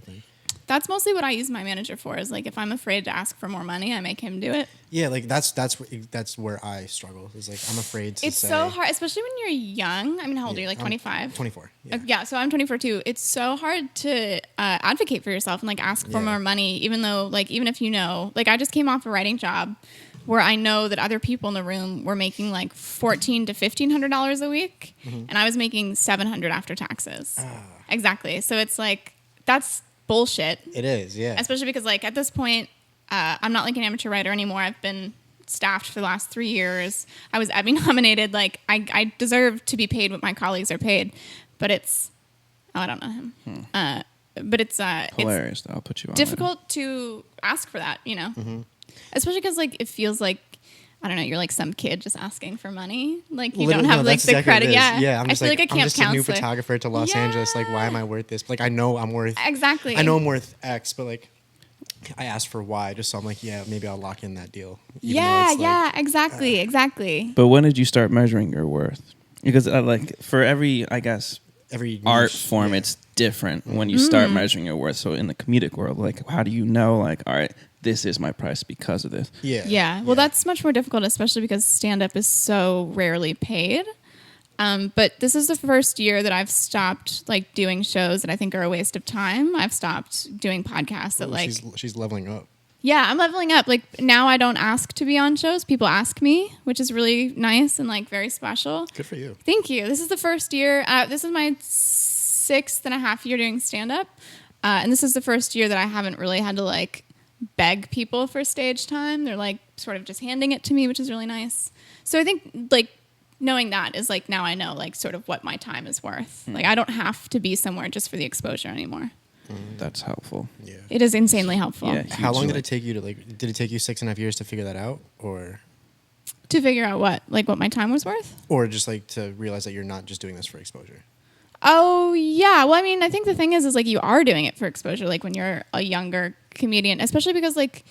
everything. That's mostly what I use my manager for. Is like if I'm afraid to ask for more money, I make him do it. Yeah, like that's where I struggle. Is like I'm afraid to. It's so hard, especially when you're young. I mean, how old are you? Like 25? 24. Yeah. Yeah, so I'm 24 too. It's so hard to advocate for yourself and like ask for more money, even though like even if you know, like I just came off a writing job where I know that other people in the room were making like $1,400 to $1,500 a week, and I was making $700 after taxes. Exactly. So it's like that's bullshit. It is, yeah. Especially because like at this point, I'm not like an amateur writer anymore. I've been staffed for the last 3 years. I was Emmy nominated. Like I deserve to be paid what my colleagues are paid, but it's I don't know him. But it's hilarious. I'll put you on difficult to ask for that, you know, especially because like it feels like I don't know, you're like some kid just asking for money. Like you don't have like the exactly credit. Yeah, I'm just I feel like a camp I'm just counselor. a new photographer to Los Angeles. Like, why am I worth this? Like, I know I'm worth exactly. I know I'm worth X, but like, I asked for Y just so I'm like, yeah, maybe I'll lock in that deal. Exactly. But when did you start measuring your worth? Because like for every, I guess, every art niche, form, it's different when you start measuring your worth. So in the comedic world, like, how do you know, like, all right, this is my price because of this? Yeah. Well, that's much more difficult, especially because stand-up is so rarely paid. But this is the first year that I've stopped like doing shows that I think are a waste of time. I've stopped doing podcasts that like she's leveling up. Yeah, I'm leveling up. Like now I don't ask to be on shows. People ask me, which is really nice and like very special. Good for you. Thank you. This is the first year. This is my 6.5 year doing stand-up. And this is the first year that I haven't really had to like beg people for stage time. They're like sort of just handing it to me, which is really nice. So I think like knowing that is like now I know like sort of what my time is worth. Like I don't have to be somewhere just for the exposure anymore. That's helpful. Yeah. It is insanely helpful. Yeah, How long did it take you to like? Did it take you 6.5 years to figure that out, or to figure out what my time was worth, or just like to realize that you're not just doing this for exposure? Oh yeah. Well, I mean, I think the thing is like you are doing it for exposure. Like when you're a younger comedian, especially because like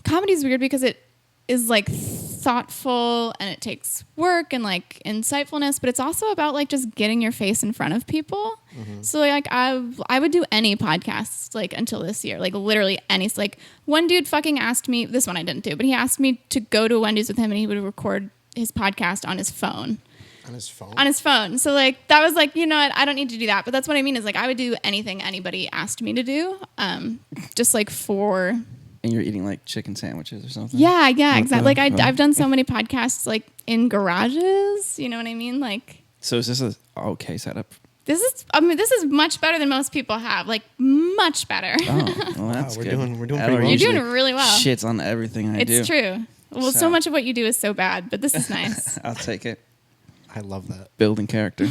comedy is weird because it is like thoughtful and it takes work and like insightfulness, but it's also about like just getting your face in front of people. So like I would do any podcasts like until this year, like literally any. Like one dude fucking asked me, this one I didn't do, but he asked me to go to a Wendy's with him and he would record his podcast on his phone. On his phone? On his phone. So like that was like, you know what, I don't need to do that. But that's what I mean is like I would do anything anybody asked me to do. Just like for... And you're eating like chicken sandwiches or something? Yeah, exactly. Like I've done so many podcasts like in garages, you know what I mean? Like. So is this a okay setup? This is much better than most people have. Like much better. Oh, well, that's we're good. doing pretty Eller well. You're doing really well. Shits on everything I do. It's true. Well, so much of what you do is so bad, but this is nice. I'll take it. I love that. Building character.